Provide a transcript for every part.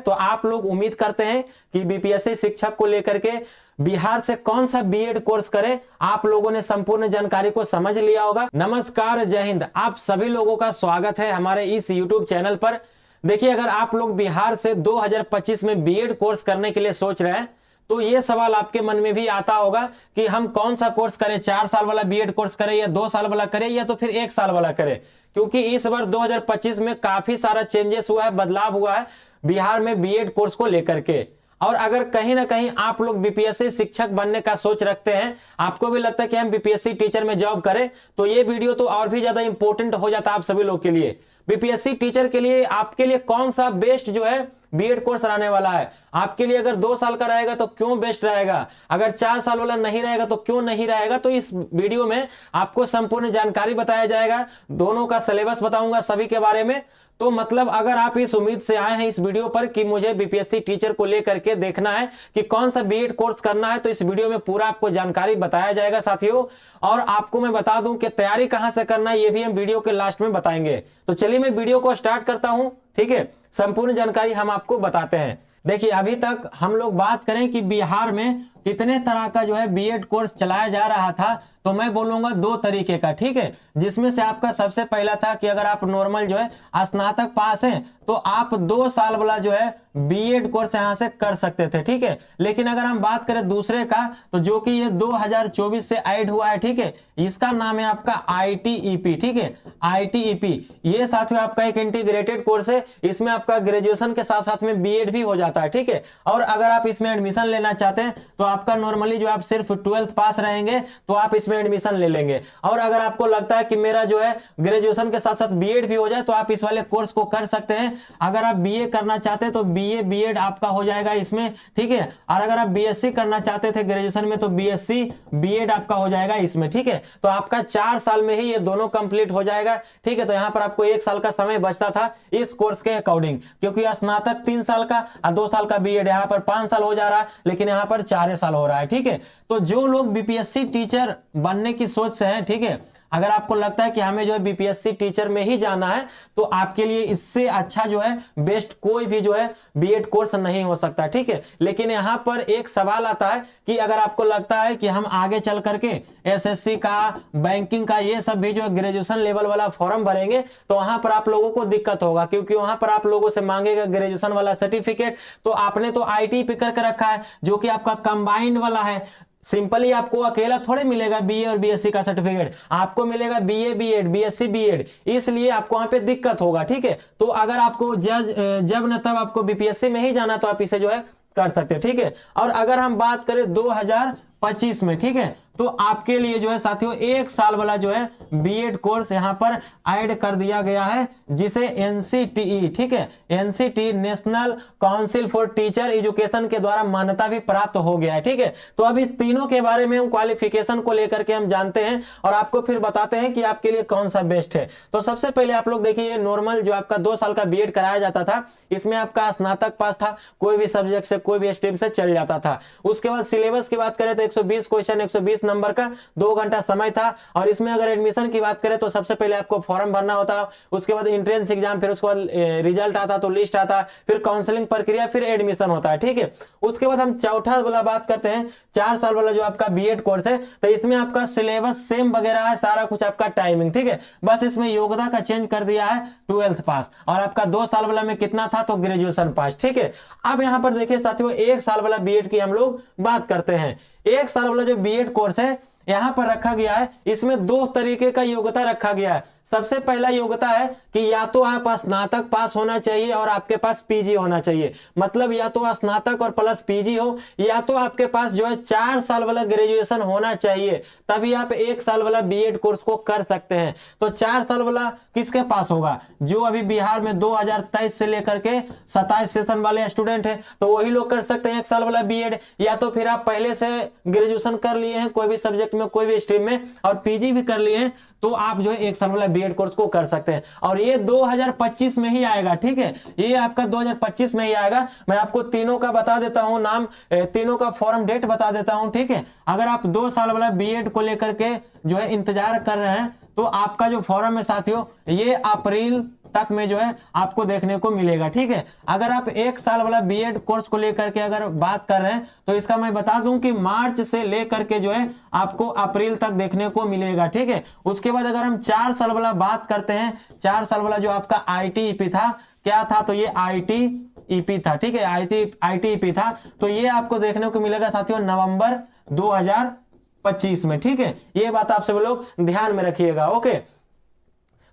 तो आप लोग उम्मीद करते हैं कि बीपीएससी शिक्षक को लेकर के बिहार से कौन सा बीएड कोर्स करें। आप लोगों ने संपूर्ण जानकारी को समझ लिया होगा। नमस्कार, जय हिंद। आप सभी लोगों का स्वागत है हमारे इस यूट्यूब चैनल पर। देखिए, अगर आप लोग बिहार से 2025 में बीएड कोर्स करने के लिए सोच रहे हैं तो ये सवाल आपके मन में भी आता होगा कि हम कौन सा कोर्स करें, 4 साल वाला बीएड कोर्स करें या 2 साल वाला करें या तो फिर 1 साल वाला करें। क्योंकि इस बार 2025 में काफी सारा चेंजेस हुआ है, बदलाव हुआ है बिहार में बीएड कोर्स को लेकर के। और अगर कहीं ना कहीं आप लोग बीपीएससी शिक्षक बनने का सोच रखते हैं, आपको भी लगता है कि हम बीपीएससी टीचर में जॉब करें, तो ये वीडियो तो और भी ज्यादा इंपॉर्टेंट हो जाता है आप सभी लोग के लिए। बीपीएससी टीचर के लिए आपके लिए कौन सा बेस्ट जो है बीएड कोर्स रहने वाला है। आपके लिए अगर 2 साल का रहेगा तो क्यों बेस्ट रहेगा, अगर 4 साल वाला नहीं रहेगा तो क्यों नहीं रहेगा। तो इस वीडियो में आपको संपूर्ण जानकारी बताया जाएगा, दोनों का सिलेबस बताऊंगा सभी के बारे में। तो मतलब अगर आप इस उम्मीद से आए हैं इस वीडियो पर कि मुझे बीपीएससी टीचर को लेकर के देखना है कि कौन सा बीएड कोर्स करना है, तो इस वीडियो में पूरा आपको जानकारी बताया जाएगा साथियों। और आपको मैं बता दूं कि तैयारी कहां से करना है ये भी हम वीडियो के लास्ट में बताएंगे। तो चलिए मैं वीडियो को स्टार्ट करता हूं, ठीक है। संपूर्ण जानकारी हम आपको बताते हैं। देखिए, अभी तक हम लोग बात करें कि बिहार में कितने तरह का जो है बीएड कोर्स चलाया जा रहा था, तो मैं बोलूंगा 2 तरीके का, ठीक है। जिसमें से आपका सबसे पहला था कि अगर आप नॉर्मल जो है स्नातक पास हैं तो आप 2 साल वाला जो है बीएड कोर्स यहां से कर सकते थे, ठीक है। लेकिन अगर हम बात करें दूसरे का, तो जो कि ये 2024 से ऐड हुआ है, ठीक है, इसका नाम है आपका आईटीईपी, ठीक है। आईटीईपी ये साथियों आपका एक इंटीग्रेटेड कोर्स है। इसमें आपका ग्रेजुएशन के साथ साथ में बीएड भी हो जाता है, ठीक है। और अगर आप इसमें एडमिशन लेना चाहते हैं तो आपका नॉर्मली जो आप सिर्फ 12th पास रहेंगे तो आप इसमें एडमिशन ले लेंगे। और अगर आपको लगता है कि मेरा जो है ग्रेजुएशन के साथ साथ बीएड भी हो जाए तो आप इस वाले कोर्स को कर सकते हैं। अगर आप बीए करना चाहते हैं तो बीए बीएड आपका हो जाएगा इसमें, ठीक है। और अगर आप बीएससी करना चाहते थे ग्रेजुएशन में तो बीएससी बीएड आपका हो जाएगा इसमें, ठीक है। तो आपका 4 साल में ही ये दोनों कंप्लीट हो जाएगा, ठीक है। तो यहाँ पर आपको 1 साल का समय बचता था इस कोर्स के अकॉर्डिंग, क्योंकि स्नातक 3 साल का और 2 साल का बीएड, यहाँ पर 5 साल हो जा रहा है, लेकिन यहाँ पर 4 साल हो रहा है, ठीक है। तो जो लोग बीपीएससी टीचर बनने की सोच से हैं, ठीक है, अगर आपको लगता है कि हमें जो है बीपीएससी टीचर में ही जाना है तो आपके लिए इससे अच्छा जो है बेस्ट कोई भी जो है बीएड कोर्स नहीं हो सकता, ठीक है। लेकिन यहां पर एक सवाल आता है कि अगर आपको लगता है कि हम आगे चल करके एसएससी का, बैंकिंग का, ये सब भी जो है ग्रेजुएशन लेवल वाला फॉर्म भरेंगे तो वहां पर आप लोगों को दिक्कत होगा, क्योंकि वहां पर आप लोगों से मांगेगा ग्रेजुएशन वाला सर्टिफिकेट। तो आपने तो आईटी पे करके रखा है जो कि आपका कंबाइंड वाला है। सिंपली आपको अकेला थोड़े मिलेगा बीए और बीएससी का सर्टिफिकेट, आपको मिलेगा बीए बीएड, बीएससी बीएड, इसलिए आपको वहां पे दिक्कत होगा, ठीक है। तो अगर आपको जब न तब आपको बीपीएससी में ही जाना तो आप इसे जो है कर सकते हैं, ठीक है। और अगर हम बात करें 2025 में, ठीक है, तो आपके लिए जो है साथियों 1 साल वाला जो है बीएड कोर्स यहां पर ऐड कर दिया गया है, जिसे एनसीटीई, ठीक है, NCT national council for teacher education के द्वारा मान्यता भी प्राप्त हो गया है, ठीक है। तो अब इस तीनों के बारे में हम क्वालिफिकेशन को लेकर के हम जानते हैं और आपको फिर बताते हैं कि आपके लिए कौन सा बेस्ट है। तो सबसे पहले आप लोग देखिए, नॉर्मल जो आपका 2 साल का बीएड कराया जाता था, इसमें आपका स्नातक पास था, कोई भी सब्जेक्ट से, कोई भी स्ट्रीम से चल जाता था। उसके बाद सिलेबस की बात करें तो 120 क्वेश्चन, 120 नंबर का, 2 घंटा समय था। और इसमें अगर एडमिशन की बात करें तो सबसे पहले आपको फॉर्म भरना होता, उसके बाद एंट्रेंस एग्जाम, फिर उसके बाद रिजल्ट आता तो लिस्ट आता, फिर काउंसलिंग प्रक्रिया, फिर एडमिशन होता है, ठीक है। उसके बाद हम चौथा वाला बात करते हैं, 4 साल वाला जो आपका बीएड कोर्स है, तो इसमें आपका सिलेबस सेम वगैरह है, सारा कुछ आपका टाइमिंग, ठीक है। बस इसमें योग्यता का चेंज कर दिया है 12th पास, और आपका 2 साल वाला में कितना था तो ग्रेजुएशन पास, ठीक है। अब यहां पर देखिए साथियों 1 साल वाला बीएड की हम लोग बात करते हैं। 1 साल वाला जो बीएड कोर्स है यहां पर रखा गया है, इसमें 2 तरीके का योग्यता रखा गया है। सबसे पहला योग्यता है कि या तो आप स्नातक पास होना चाहिए और आपके पास पीजी होना चाहिए, मतलब या तो स्नातक और प्लस पीजी हो, या तो आपके पास जो है 4 साल वाला ग्रेजुएशन होना चाहिए, तभी आप 1 साल वाला बीएड कोर्स को कर सकते हैं। तो 4 साल वाला किसके पास होगा, जो अभी बिहार में 2023 से लेकर के 27 सेशन वाले स्टूडेंट हैं, तो वही लोग कर सकते हैं 1 साल वाला बीएड। या तो फिर आप पहले से ग्रेजुएशन कर लिए हैं कोई भी सब्जेक्ट में, कोई भी स्ट्रीम में, और पीजी भी कर लिए हैं, तो आप जो है 1 साल वाला बीएड कोर्स को कर सकते हैं। और ये 2025 में ही आएगा, ठीक है, ये आपका 2025 में ही आएगा। मैं आपको तीनों का बता देता हूं नाम, तीनों का फॉर्म डेट बता देता हूं, ठीक है। अगर आप 2 साल वाला बीएड को लेकर के जो है इंतजार कर रहे हैं तो आपका जो फॉर्म है साथियों, ये अप्रैल तक में जो है आपको देखने को मिलेगा। ठीक है, अगर आप 1 साल वाला बीएड कोर्स को लेकर के अगर बात कर रहे हैं तो इसका मैं बता दूं कि मार्च से लेकर के जो है आपको अप्रैल तक देखने को मिलेगा। ठीक है, उसके बाद अगर हम 4 साल वाला बात करते हैं, 4 साल वाला जो आपका आईटीईपी था, क्या था, तो ये आईटीईपी था। ठीक है, आईटीईपी था, तो ये आपको देखने को मिलेगा साथियों नवंबर 2025 में। ठीक है, ये बात आप सब लोग ध्यान में रखिएगा। ओके,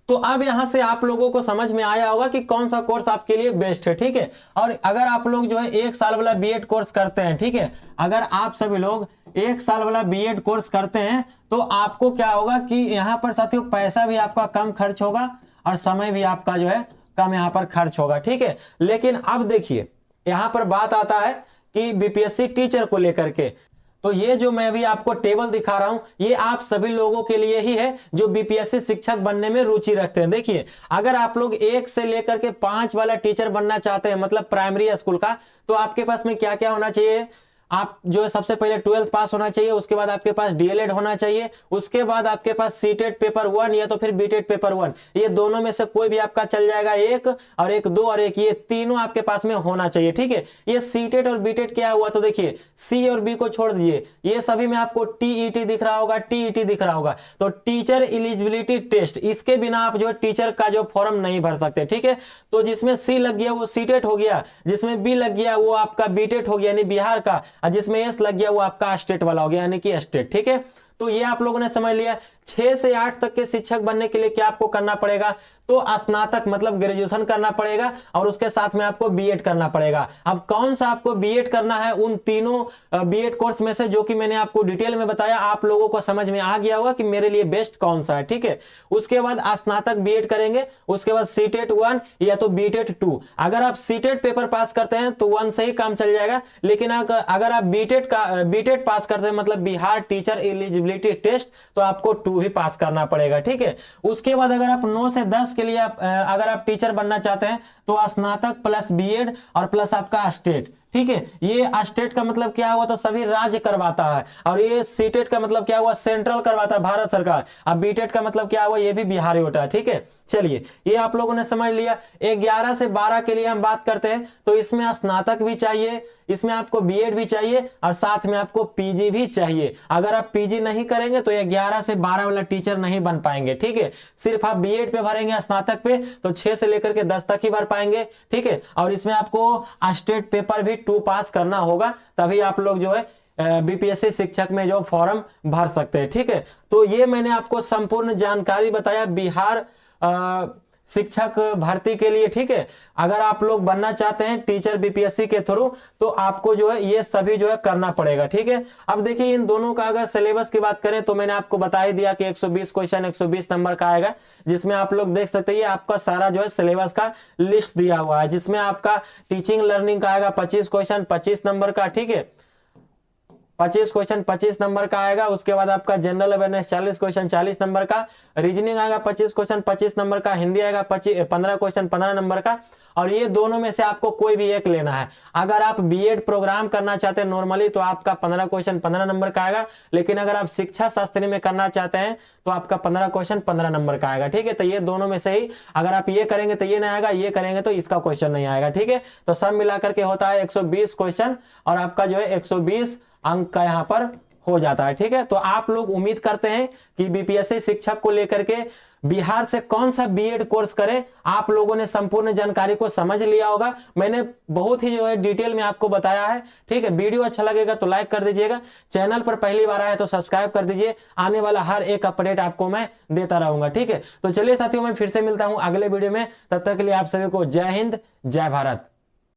तो अब यहां से आप लोगों को समझ में आया होगा कि कौन सा कोर्स आपके लिए बेस्ट है। ठीक है, और अगर आप लोग जो है 1 साल वाला बीएड कोर्स करते हैं, ठीक है, अगर आप सभी लोग 1 साल वाला बीएड कोर्स करते हैं तो आपको क्या होगा कि यहां पर साथियों पैसा भी आपका कम खर्च होगा और समय भी आपका जो है कम यहां पर खर्च होगा। ठीक है, लेकिन अब देखिए यहां पर बात आता है कि बीपीएससी टीचर को लेकर के, तो ये जो मैं अभी आपको टेबल दिखा रहा हूं ये आप सभी लोगों के लिए ही है जो बीपीएससी शिक्षक बनने में रुचि रखते हैं। देखिए, अगर आप लोग 1 से लेकर के 5 वाला टीचर बनना चाहते हैं, मतलब प्राइमरी स्कूल का, तो आपके पास में क्या क्या होना चाहिए, आप जो है सबसे पहले 12th पास होना चाहिए, उसके बाद आपके पास डीएलएड होना चाहिए, उसके बाद आपके पास सीटेट पेपर 1 या तो फिर बीटेट पेपर 1, ये दोनों में से कोई भी आपका चल जाएगा, एक और एक 2 और एक, ये तीनों आपके पास में होना चाहिए। ठीक है, ये सीटेट और बीटेट क्या हुआ, तो देखिए सी और बी को छोड़ दीजिए, ये सभी में आपको टीईटी दिख रहा होगा, टीईटी दिख रहा होगा, तो टीचर एलिजिबिलिटी टेस्ट, इसके बिना आप जो है टीचर का जो फॉर्म नहीं भर सकते। ठीक है, तो जिसमें सी लग गया वो सीटेट हो गया, जिसमें बी लग गया वो आपका बीटेट हो गया यानी बिहार का, और जिसमें एस लग गया वो आपका स्टेट वाला हो गया यानी कि स्टेट। ठीक है, तो ये आप लोगों ने समझ लिया। 6 से 8 तक के शिक्षक बनने के लिए क्या आपको करना पड़ेगा, तो स्नातक मतलब ग्रेजुएशन करना पड़ेगा और उसके साथ में आपको बीएड करना पड़ेगा। अब कौन सा आपको बीएड करना है, उन तीनों बीएड कोर्स में से जो कि मैंने आपको डिटेल में बताया, आप लोगों को समझ में आ गया होगा कि मेरे लिए बेस्ट कौन सा है। ठीक है, उसके बाद स्नातक बीएड करेंगे, उसके बाद सीटेट 1 या तो बीटेट 2। अगर आप सीटेट पेपर पास करते हैं तो 1 से ही काम चल जाएगा, लेकिन अगर आप बीटेट पास करते हैं मतलब बिहार टीचर एलिजिबिलिटी टेस्ट, तो आपको 2 भी पास करना पड़ेगा। ठीक है, उसके बाद अगर आप 9 से 10 के लिए अगर आप टीचर बनना चाहते हैं तो स्नातक प्लस बीएड और प्लस आपका स्टेट। ठीक है, ये स्टेट का मतलब क्या हुआ, तो सभी राज्य करवाता है, और ये सीटेट का मतलब क्या हुआ, सेंट्रल करवाता है भारत सरकार। अब बीटेट का मतलब क्या हुआ, ये भी बिहारी होता है। ठीक है, चलिए ये आप लोगों ने समझ लिया। 11 से 12 के लिए हम बात करते हैं तो इसमें स्नातक भी चाहिए, इसमें आपको बीएड भी चाहिए और साथ में आपको पीजी भी चाहिए। अगर आप पीजी नहीं करेंगे तो 11 से 12 वाला टीचर नहीं बन पाएंगे। ठीक है, सिर्फ आप बीएड पे भरेंगे, स्नातक पे तो 6 से लेकर के 10 तक ही भर पाएंगे। ठीक है, और इसमें आपको स्टेट पेपर भी 2 पास करना होगा, तभी आप लोग जो है बीपीएससी शिक्षक में जो फॉर्म भर सकते हैं। ठीक है, तो ये मैंने आपको संपूर्ण जानकारी बताया बिहार शिक्षक भर्ती के लिए। ठीक है, अगर आप लोग बनना चाहते हैं टीचर बीपीएससी के थ्रू तो आपको जो है ये सभी जो है करना पड़ेगा। ठीक है, अब देखिए इन दोनों का अगर सिलेबस की बात करें तो मैंने आपको बता ही दिया कि 120 क्वेश्चन 120 नंबर का आएगा, जिसमें आप लोग देख सकते हैं आपका सारा जो है सिलेबस का लिस्ट दिया हुआ है, जिसमें आपका टीचिंग लर्निंग का आएगा 25 क्वेश्चन 25 नंबर का। ठीक है, 25 क्वेश्चन 25 नंबर का आएगा। उसके बाद आपका जनरल अवेयरनेस 40 क्वेश्चन 40 नंबर का, रीजनिंग आएगा 25 क्वेश्चन 25 नंबर का, हिंदी आएगा 15 क्वेश्चन 15 नंबर का, और ये दोनों में से आपको कोई भी एक लेना है। अगर आप बीएड प्रोग्राम करना चाहते हैं नॉर्मली तो आपका 15 क्वेश्चन 15 नंबर का आएगा, लेकिन अगर आप शिक्षा शास्त्री में करना चाहते हैं तो आपका 15 क्वेश्चन 15 नंबर का आएगा। ठीक है, तो ये दोनों में से ही अगर आप ये करेंगे तो ये नहीं आएगा, ये करेंगे तो इसका क्वेश्चन नहीं आएगा। ठीक है, तो सब मिलाकर के होता है 120 क्वेश्चन और आपका जो है 120 अंक का यहाँ पर हो जाता है। ठीक है, तो आप लोग उम्मीद करते हैं कि बीपीएससी शिक्षक को लेकर के बिहार से कौन सा बीएड कोर्स करें, आप लोगों ने संपूर्ण जानकारी को समझ लिया होगा। मैंने बहुत ही जो है डिटेल में आपको बताया है। ठीक है, वीडियो अच्छा लगेगा तो लाइक कर दीजिएगा, चैनल पर पहली बार आए तो सब्सक्राइब कर दीजिए, आने वाला हर एक अपडेट आपको मैं देता रहूंगा। ठीक है, तो चलिए साथियों मैं फिर से मिलता हूं अगले वीडियो में, तब तक के लिए आप सभी को जय हिंद जय भारत।